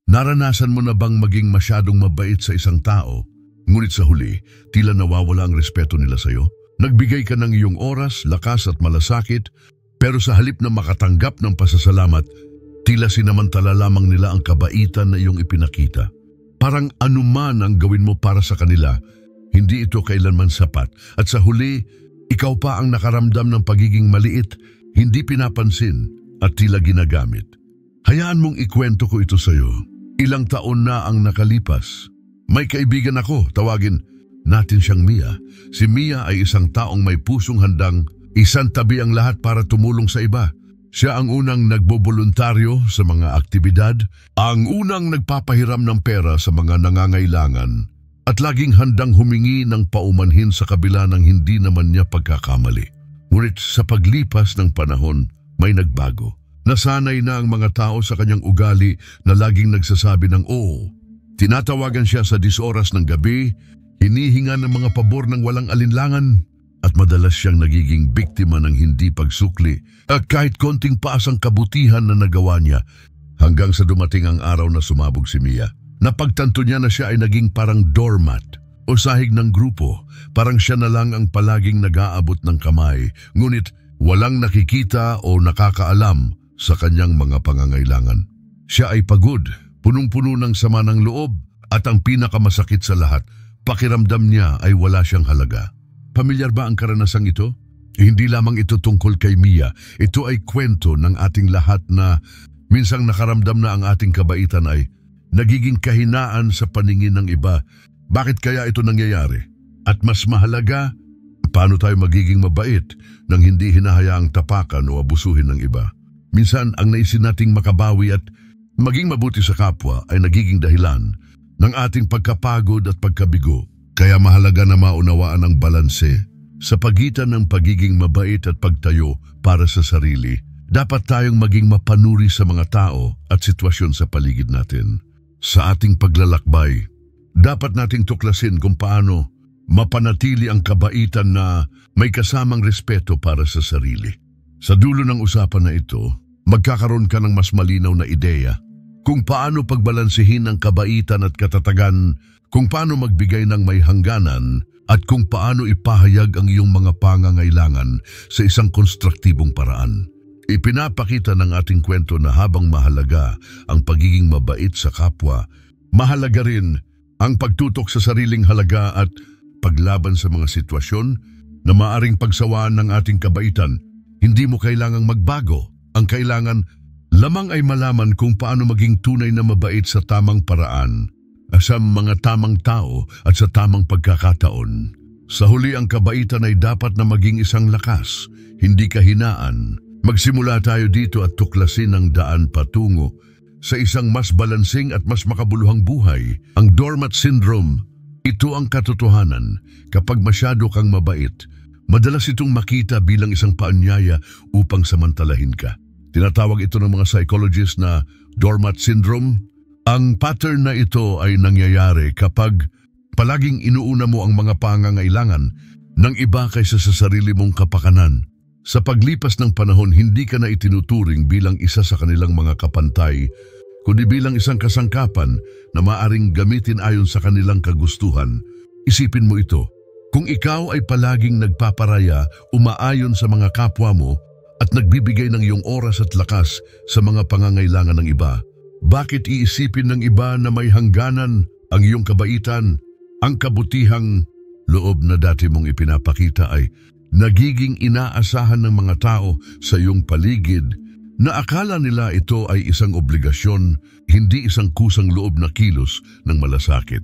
Naranasan mo na bang maging masyadong mabait sa isang tao, ngunit sa huli, tila nawawala ang respeto nila sa'yo? Nagbigay ka ng iyong oras, lakas at malasakit, pero sa halip na makatanggap ng pasasalamat, tila sinamantala lamang nila ang kabaitan na iyong ipinakita. Parang anuman ang gawin mo para sa kanila, hindi ito kailanman sapat. At sa huli, ikaw pa ang nakaramdam ng pagiging maliit, hindi pinapansin at tila ginagamit. Hayaan mong ikwento ko ito sa'yo. Ilang taon na ang nakalipas. May kaibigan ako, tawagin natin siyang Mia. Si Mia ay isang taong may pusong handang isantabi ang lahat para tumulong sa iba. Siya ang unang nagboboluntaryo sa mga aktibidad, ang unang nagpapahiram ng pera sa mga nangangailangan, at laging handang humingi ng paumanhin sa kabila ng hindi naman niya pagkakamali. Ngunit sa paglipas ng panahon, may nagbago. Nasanay na ang mga tao sa kanyang ugali na laging nagsasabi ng oo. Tinatawagan siya sa 10 oras ng gabi, hinihinga ng mga pabor ng walang alinlangan, at madalas siyang nagiging biktima ng hindi pagsukli at kahit konting paasang kabutihan na nagawa niya, hanggang sa dumating ang araw na sumabog si Mia. Napagtanto niya na siya ay naging parang doormat o sahig ng grupo, parang siya na lang ang palaging nag-aabot ng kamay, ngunit walang nakikita o nakakaalam sa kanyang mga pangangailangan. Siya ay pagod, punong-puno ng sama ng loob, at ang pinakamasakit sa lahat, pakiramdam niya ay wala siyang halaga. Pamilyar ba ang karanasang ito? Hindi lamang ito tungkol kay Mia, ito ay kwento ng ating lahat na minsang nakaramdam na ang ating kabaitan ay nagiging kahinaan sa paningin ng iba. Bakit kaya ito nangyayari? At mas mahalaga, paano tayo magiging mabait nang hindi hinahayaang tapakan o abusuhin ng iba? Minsan, ang naisin nating makabawi at maging mabuti sa kapwa ay nagiging dahilan ng ating pagkapagod at pagkabigo. Kaya mahalaga na maunawaan ang balanse sa pagitan ng pagiging mabait at pagtayo para sa sarili. Dapat tayong maging mapanuri sa mga tao at sitwasyon sa paligid natin. Sa ating paglalakbay, dapat nating tuklasin kung paano mapanatili ang kabaitan na may kasamang respeto para sa sarili. Sa dulo ng usapan na ito, magkakaroon ka ng mas malinaw na ideya kung paano pagbalansehin ang kabaitan at katatagan, kung paano magbigay ng may hangganan, at kung paano ipahayag ang iyong mga pangangailangan sa isang konstruktibong paraan. Ipinapakita ng ating kwento na habang mahalaga ang pagiging mabait sa kapwa, mahalaga rin ang pagtutok sa sariling halaga at paglaban sa mga sitwasyon na maaring pagsawaan ng ating kabaitan. Hindi mo kailangang magbago. Ang kailangan lamang ay malaman kung paano maging tunay na mabait sa tamang paraan, sa mga tamang tao at sa tamang pagkakataon. Sa huli, ang kabaitan ay dapat na maging isang lakas, hindi kahinaan. Magsimula tayo dito at tuklasin ang daan patungo sa isang mas balansing at mas makabuluhang buhay. Ang doormat syndrome, ito ang katotohanan. Kapag masyado kang mabait, madalas itong makita bilang isang paanyaya upang samantalahin ka. Tinatawag ito ng mga psychologists na doormat syndrome. Ang pattern na ito ay nangyayari kapag palaging inuuna mo ang mga pangangailangan ng iba kaysa sa sarili mong kapakanan. Sa paglipas ng panahon, hindi ka na itinuturing bilang isa sa kanilang mga kapantay, kundi bilang isang kasangkapan na maaring gamitin ayon sa kanilang kagustuhan. Isipin mo ito, kung ikaw ay palaging nagpaparaya, umaayon sa mga kapwa mo, at nagbibigay ng iyong oras at lakas sa mga pangangailangan ng iba, bakit iisipin ng iba na may hangganan ang iyong kabaitan? Ang kabutihang loob na dati mong ipinapakita ay nagiging inaasahan ng mga tao sa iyong paligid na akala nila ito ay isang obligasyon, hindi isang kusang loob na kilos ng malasakit.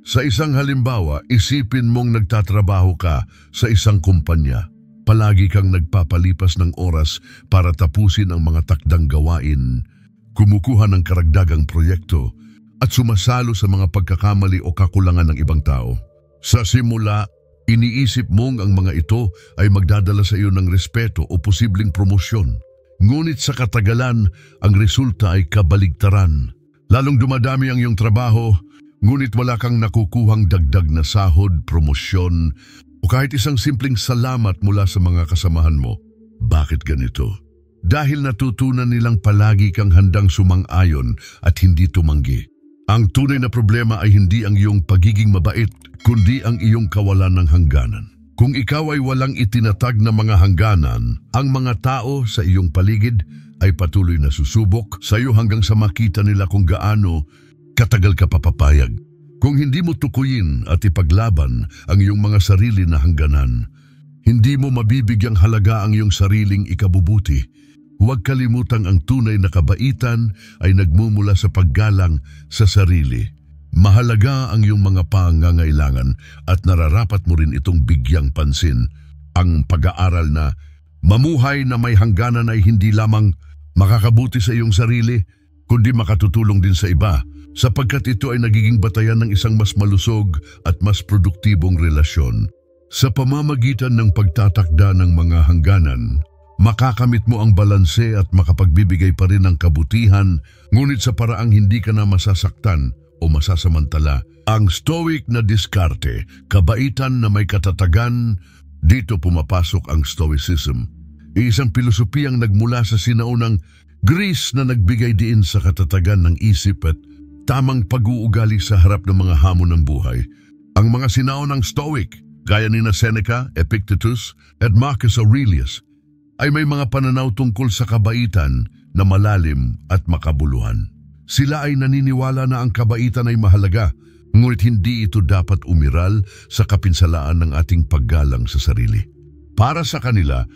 Sa isang halimbawa, isipin mong nagtatrabaho ka sa isang kumpanya. Palagi kang nagpapalipas ng oras para tapusin ang mga takdang gawain, kumukuha ng karagdagang proyekto, at sumasalo sa mga pagkakamali o kakulangan ng ibang tao. Sa simula, iniisip mong ang mga ito ay magdadala sa iyo ng respeto o posibleng promosyon. Ngunit sa katagalan, ang resulta ay kabaligtaran. Lalong dumadami ang iyong trabaho, ngunit wala kang nakukuhang dagdag na sahod, promosyon, o kahit isang simpleng salamat mula sa mga kasamahan mo. Bakit ganito? dahil natutunan nilang palagi kang handang sumang-ayon at hindi tumanggi. Ang tunay na problema ay hindi ang iyong pagiging mabait, kundi ang iyong kawalan ng hangganan. Kung ikaw ay walang itinatag na mga hangganan, ang mga tao sa iyong paligid ay patuloy na susubok sa iyo hanggang sa makita nila kung gaano katagal ka papapayag. Kung hindi mo tukuyin at ipaglaban ang iyong mga sarili na hangganan, hindi mo mabibigyang halaga ang iyong sariling ikabubuti. Huwag kalimutang ang tunay na kabaitan ay nagmumula sa paggalang sa sarili. Mahalaga ang iyong mga pangangailangan at nararapat mo rin itong bigyang pansin. Ang pag-aaral na mamuhay na may hangganan ay hindi lamang makakabuti sa iyong sarili, kundi makatutulong din sa iba, sapagkat ito ay nagiging batayan ng isang mas malusog at mas produktibong relasyon. Sa pamamagitan ng pagtatakda ng mga hangganan, makakamit mo ang balanse at makapagbibigay pa rin ng kabutihan, ngunit sa paraang hindi ka na masasaktan o masasamantala. Ang Stoic na diskarte, kabaitan na may katatagan, dito pumapasok ang Stoicism. Isang pilosopiyang nagmula sa sinaunang Greece na nagbigay diin sa katatagan ng isip at tamang pag-uugali sa harap ng mga hamon ng buhay. Ang mga sinaunang Stoic, gaya ni Seneca, Epictetus, at Marcus Aurelius, ay may mga pananaw tungkol sa kabaitan na malalim at makabuluhan. Sila ay naniniwala na ang kabaitan ay mahalaga, ngunit hindi ito dapat umiral sa kapinsalaan ng ating paggalang sa sarili. Para sa kanila,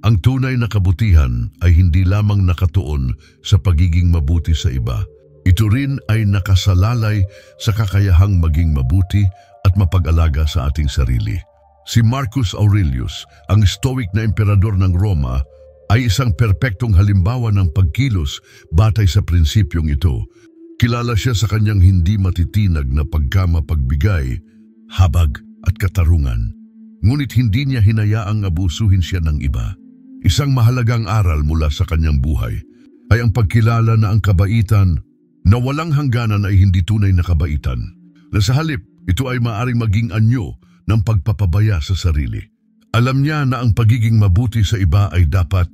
ang tunay na kabutihan ay hindi lamang nakatuon sa pagiging mabuti sa iba. Ito rin ay nakasalalay sa kakayahang maging mabuti at mapag-alaga sa ating sarili. Si Marcus Aurelius, ang Stoic na emperador ng Roma, ay isang perpektong halimbawa ng pagkilos batay sa prinsipyong ito. Kilala siya sa kanyang hindi matitinag na pagkamapagbigay, habag at katarungan. Ngunit hindi niya hinayaang abusuhin siya ng iba. Isang mahalagang aral mula sa kanyang buhay ay ang pagkilala na ang kabaitan na walang hangganan ay hindi tunay na kabaitan. Na sa halip, ito ay maaaring maging anyo ng pagpapabaya sa sarili. Alam niya na ang pagiging mabuti sa iba ay dapat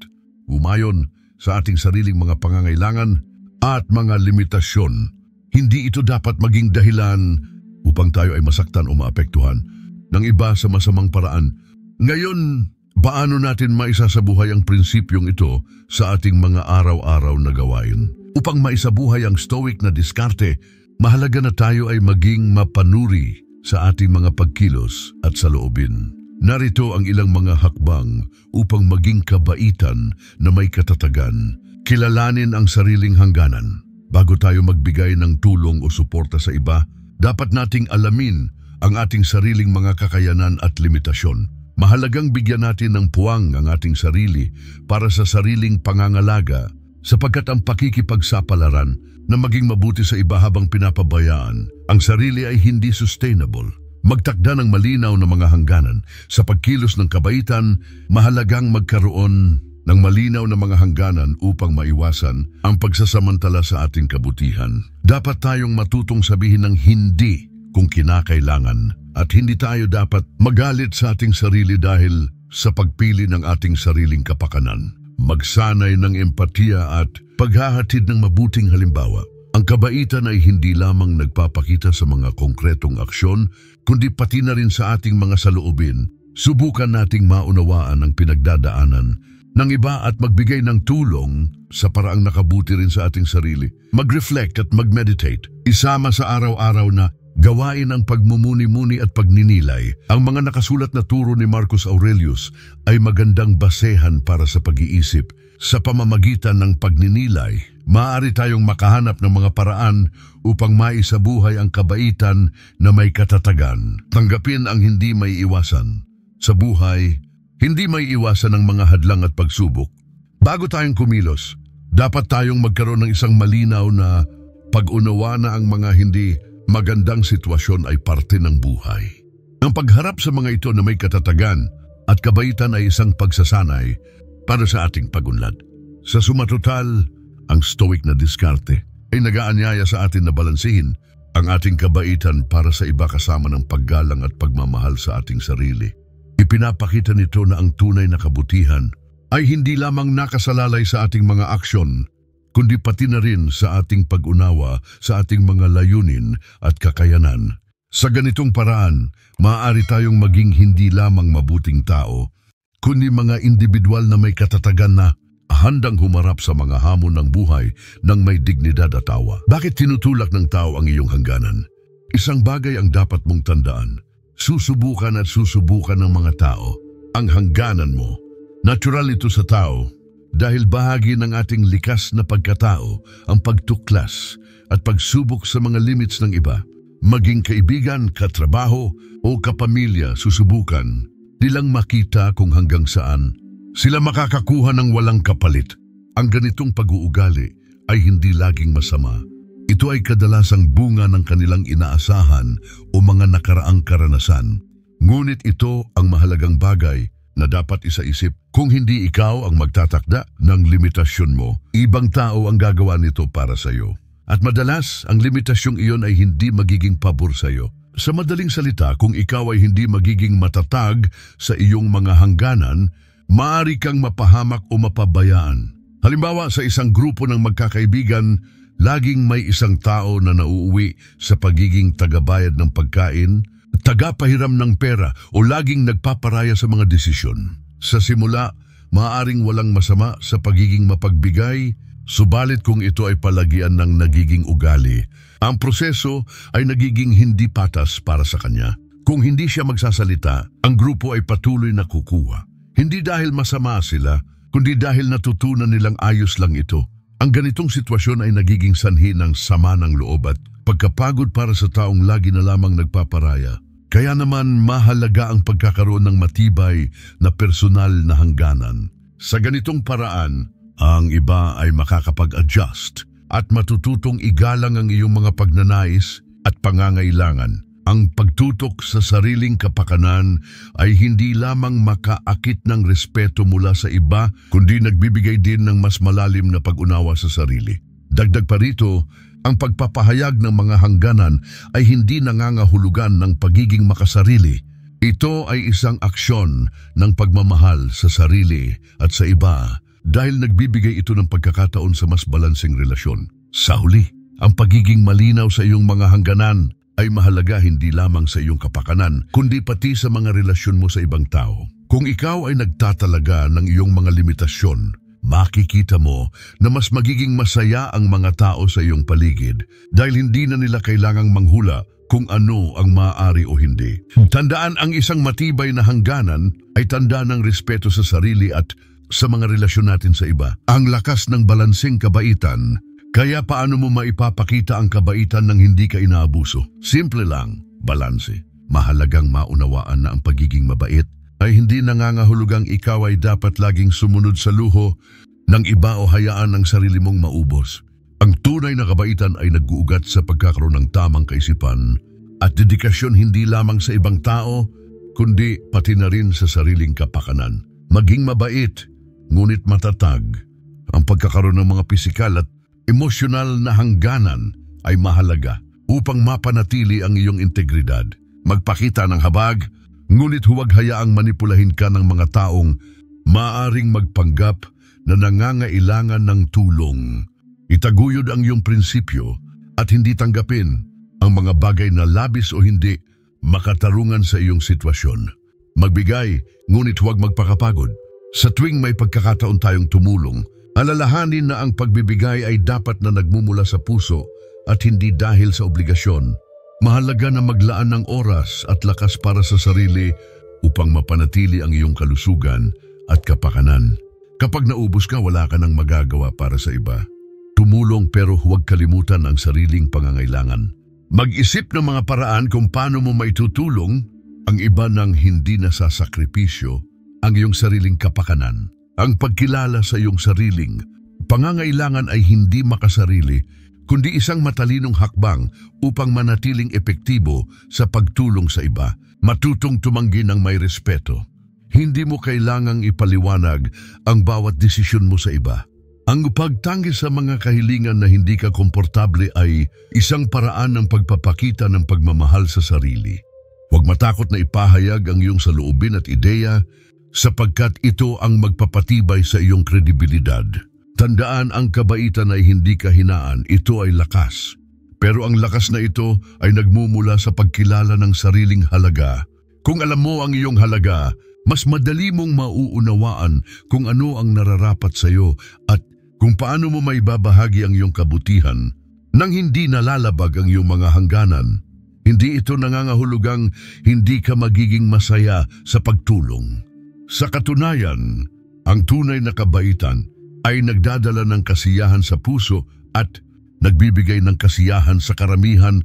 umayon sa ating sariling mga pangangailangan at mga limitasyon. Hindi ito dapat maging dahilan upang tayo ay masaktan o maapektuhan ng iba sa masamang paraan. Ngayon, paano natin maisasabuhay ang prinsipyong ito sa ating mga araw-araw na gawain? Upang maisabuhay ang Stoic na diskarte, mahalaga na tayo ay maging mapanuri sa ating mga pagkilos at saloobin. Narito ang ilang mga hakbang upang maging kabaitan na may katatagan. Kilalanin ang sariling hangganan. Bago tayo magbigay ng tulong o suporta sa iba, dapat nating alamin ang ating sariling mga kakayanan at limitasyon. Mahalagang bigyan natin ng puwang ang ating sarili para sa sariling pangangalaga, sapagkat ang pakikipagsapalaran na maging mabuti sa iba habang pinapabayaan ang sarili ay hindi sustainable. Magtakda ng malinaw na mga hangganan. Sa pagkilos ng kabaitan, mahalagang magkaroon ng malinaw na mga hangganan upang maiwasan ang pagsasamantala sa ating kabutihan. Dapat tayong matutong sabihin ng hindi kung kinakailangan at hindi tayo dapat magalit sa ating sarili dahil sa pagpili ng ating sariling kapakanan. Magsanay ng empatiya at paghahatid ng mabuting halimbawa. Ang kabaitan ay hindi lamang nagpapakita sa mga konkretong aksyon, kundi pati na rin sa ating mga saloobin. Subukan nating maunawaan ang pinagdadaanan ng iba at magbigay ng tulong sa paraang nakabuti rin sa ating sarili. Mag-reflect at mag-meditate. Isama sa araw-araw na gawain ang pagmumuni-muni at pagninilay. Ang mga nakasulat na turo ni Marcus Aurelius ay magandang basehan para sa pag-iisip. Sa pamamagitan ng pagninilay, maaari tayong makahanap ng mga paraan upang maisabuhay ang kabaitan na may katatagan. Tanggapin ang hindi may iwasan. Sa buhay, hindi may iwasan ng mga hadlang at pagsubok. Bago tayong kumilos, dapat tayong magkaroon ng isang malinaw na pag-unawa na ang mga hindi magandang sitwasyon ay parte ng buhay. Ang pagharap sa mga ito na may katatagan at kabaitan ay isang pagsasanay para sa ating pagunlad. Sa sumatotal, ang Stoic na diskarte ay nag-aanyaya sa atin na balansihin ang ating kabaitan para sa iba kasama ng paggalang at pagmamahal sa ating sarili. Ipinapakita nito na ang tunay na kabutihan ay hindi lamang nakasalalay sa ating mga aksyon, kundi pati na rin sa ating pag-unawa sa ating mga layunin at kakayanan. Sa ganitong paraan, maaari tayong maging hindi lamang mabuting tao, kundi mga individual na may katatagan na handang humarap sa mga hamon ng buhay ng may dignidad at tawa. Bakit tinutulak ng tao ang iyong hangganan? Isang bagay ang dapat mong tandaan. Susubukan at susubukan ng mga tao ang hangganan mo. Natural ito sa tao dahil bahagi ng ating likas na pagkatao ang pagtuklas at pagsubok sa mga limits ng iba. Maging kaibigan, katrabaho o kapamilya, susubukan nilang makita kung hanggang saan sila makakakuha ng walang kapalit. Ang ganitong pag-uugali ay hindi laging masama. Ito ay kadalasang bunga ng kanilang inaasahan o mga nakaraang karanasan. Ngunit ito ang mahalagang bagay na dapat isaisip. Kung hindi ikaw ang magtatakda ng limitasyon mo, ibang tao ang gagawa nito para sa iyo. At madalas, ang limitasyong iyon ay hindi magiging pabor sa iyo. Sa madaling salita, kung ikaw ay hindi magiging matatag sa iyong mga hangganan, maaari kang mapahamak o mapabayaan. Halimbawa, sa isang grupo ng magkakaibigan, laging may isang tao na nauuwi sa pagiging tagabayad ng pagkain, tagapahiram ng pera o laging nagpaparaya sa mga desisyon. Sa simula, maaaring walang masama sa pagiging mapagbigay, subalit kung ito ay palagian ng nagiging ugali, ang proseso ay nagiging hindi patas para sa kanya. Kung hindi siya magsasalita, ang grupo ay patuloy na kukuha. Hindi dahil masama sila, kundi dahil natutunan nilang ayos lang ito. Ang ganitong sitwasyon ay nagiging sanhi ng sama ng loob at pagkapagod para sa taong lagi na lamang nagpaparaya. Kaya naman mahalaga ang pagkakaroon ng matibay na personal na hangganan. Sa ganitong paraan, ang iba ay makakapag-adjust at matututong igalang ang iyong mga pagnanais at pangangailangan. Ang pagtutok sa sariling kapakanan ay hindi lamang makaakit ng respeto mula sa iba, kundi nagbibigay din ng mas malalim na pag-unawa sa sarili. Dagdag pa rito, ang pagpapahayag ng mga hangganan ay hindi nangangahulugan ng pagiging makasarili. Ito ay isang aksyon ng pagmamahal sa sarili at sa iba dahil nagbibigay ito ng pagkakataon sa mas balanseng relasyon. Sa huli, ang pagiging malinaw sa iyong mga hangganan ay mahalaga hindi lamang sa iyong kapakanan, kundi pati sa mga relasyon mo sa ibang tao. Kung ikaw ay nagtatalaga ng iyong mga limitasyon, makikita mo na mas magiging masaya ang mga tao sa iyong paligid dahil hindi na nila kailangang manghula kung ano ang maaari o hindi. Tandaan, ang isang matibay na hangganan ay tanda ng respeto sa sarili at sa mga relasyon natin sa iba. Ang lakas ng balanseng kabaitan, kaya paano mo maipapakita ang kabaitan nang hindi ka inaabuso? Simple lang, balanse. Mahalagang maunawaan na ang pagiging mabait ay hindi nangangahulugang ikaw ay dapat laging sumunod sa luho ng iba o hayaan ang sarili mong maubos. Ang tunay na kabaitan ay nag-uugat sa pagkakaroon ng tamang kaisipan at dedikasyon hindi lamang sa ibang tao, kundi pati na rin sa sariling kapakanan. Maging mabait, ngunit matatag. Ang pagkakaroon ng mga pisikal at emosyonal na hangganan ay mahalaga upang mapanatili ang iyong integridad. Magpakita ng habag, ngunit huwag hayaang manipulahin ka ng mga taong maaring magpanggap na nangangailangan ng tulong. Itaguyod ang iyong prinsipyo at hindi tanggapin ang mga bagay na labis o hindi makatarungan sa iyong sitwasyon. Magbigay, ngunit huwag magpakapagod. Sa tuwing may pagkakataon tayong tumulong, alalahanin na ang pagbibigay ay dapat na nagmumula sa puso at hindi dahil sa obligasyon. Mahalaga na maglaan ng oras at lakas para sa sarili upang mapanatili ang iyong kalusugan at kapakanan. Kapag naubos ka, wala ka nang magagawa para sa iba. Tumulong pero huwag kalimutan ang sariling pangangailangan. Mag-isip ng mga paraan kung paano mo maitutulong ang iba nang hindi nasasakripisyo ang iyong sariling kapakanan. Ang pagkilala sa iyong sariling pangangailangan ay hindi makasarili, kundi isang matalinong hakbang upang manatiling epektibo sa pagtulong sa iba. Matutong tumanggi ng may respeto. Hindi mo kailangang ipaliwanag ang bawat desisyon mo sa iba. Ang pagtanggi sa mga kahilingan na hindi ka komportable ay isang paraan ng pagpapakita ng pagmamahal sa sarili. Huwag matakot na ipahayag ang iyong saloobin at ideya sapagkat ito ang magpapatibay sa iyong kredibilidad. Tandaan, ang kabaitan ay hindi kahinaan, ito ay lakas. Pero ang lakas na ito ay nagmumula sa pagkilala ng sariling halaga. Kung alam mo ang iyong halaga, mas madali mong mauunawaan kung ano ang nararapat sa iyo at kung paano mo maibabahagi ang iyong kabutihan nang hindi nalalabag ang iyong mga hangganan. Hindi ito nangangahulugang hindi ka magiging masaya sa pagtulong. Sa katunayan, ang tunay na kabaitan ay nagdadala ng kasiyahan sa puso at nagbibigay ng kasiyahan sa karamihan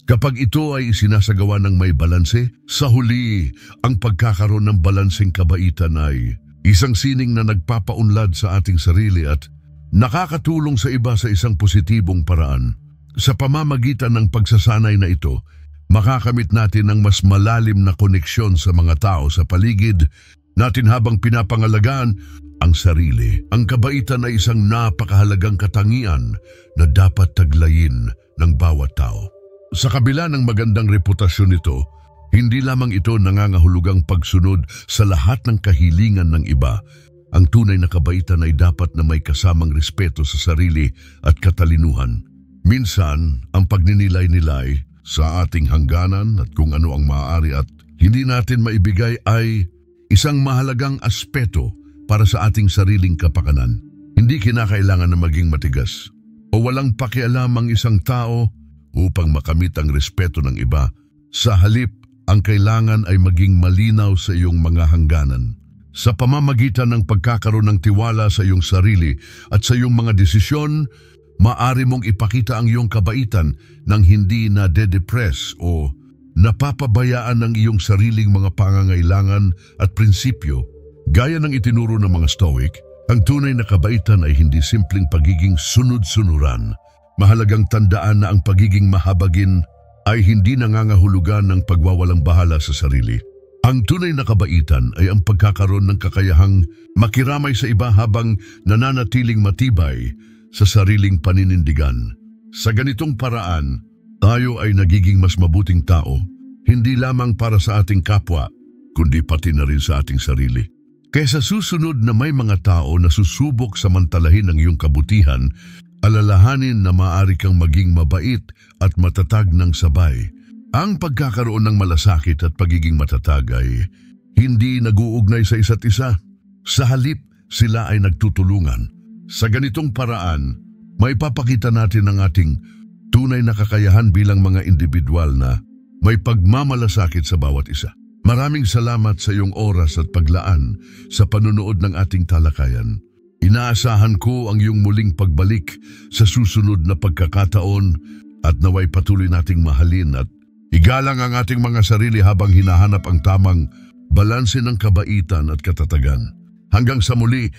kapag ito ay isinasagawa ng may balanse. Sa huli, ang pagkakaroon ng balanseng kabaitan ay isang sining na nagpapaunlad sa ating sarili at nakakatulong sa iba sa isang positibong paraan. Sa pamamagitan ng pagsasanay na ito, makakamit natin ang mas malalim na koneksyon sa mga tao sa paligid natin habang pinapangalagaan ang sarili. Ang kabaitan ay isang napakahalagang katangian na dapat taglayin ng bawat tao. Sa kabila ng magandang reputasyon nito, hindi lamang ito nangangahulugang pagsunod sa lahat ng kahilingan ng iba. Ang tunay na kabaitan ay dapat na may kasamang respeto sa sarili at katalinuhan. Minsan, ang pagninilay-nilay sa ating hangganan at kung ano ang maaari at hindi natin maibigay ay isang mahalagang aspeto para sa ating sariling kapakanan. Hindi kinakailangan na maging matigas o walang pakialam ang isang tao upang makamit ang respeto ng iba. Sa halip, ang kailangan ay maging malinaw sa iyong mga hangganan. Sa pamamagitan ng pagkakaroon ng tiwala sa iyong sarili at sa iyong mga desisyon, maaari mong ipakita ang iyong kabaitan nang hindi na de-depress o napapabayaan ng iyong sariling mga pangangailangan at prinsipyo. Gaya ng itinuro ng mga Stoic, ang tunay na kabaitan ay hindi simpleng pagiging sunod-sunuran. Mahalagang tandaan na ang pagiging mahabagin ay hindi nangangahulugan ng pagwawalang bahala sa sarili. Ang tunay na kabaitan ay ang pagkakaroon ng kakayahang makiramay sa iba habang nananatiling matibay sa sariling paninindigan. Sa ganitong paraan, tayo ay nagiging mas mabuting tao, hindi lamang para sa ating kapwa, kundi pati na rin sa ating sarili. Kaya sa susunod na may mga tao na susubok samantalahin ang iyong kabutihan, alalahanin na maaari kang maging mabait at matatag ng sabay. Ang pagkakaroon ng malasakit at pagiging matatag ay hindi nag-uugnay sa isa't isa. Sa halip, sila ay nagtutulungan. Sa ganitong paraan, may papakita natin ang ating tunay na kakayahan bilang mga individual na may pagmamalasakit sa bawat isa. Maraming salamat sa iyong oras at paglaan sa panunood ng ating talakayan. Inaasahan ko ang iyong muling pagbalik sa susunod na pagkakataon at naway patuloy nating mahalin at igalang ang ating mga sarili habang hinahanap ang tamang balanse ng kabaitan at katatagan. Hanggang sa muli,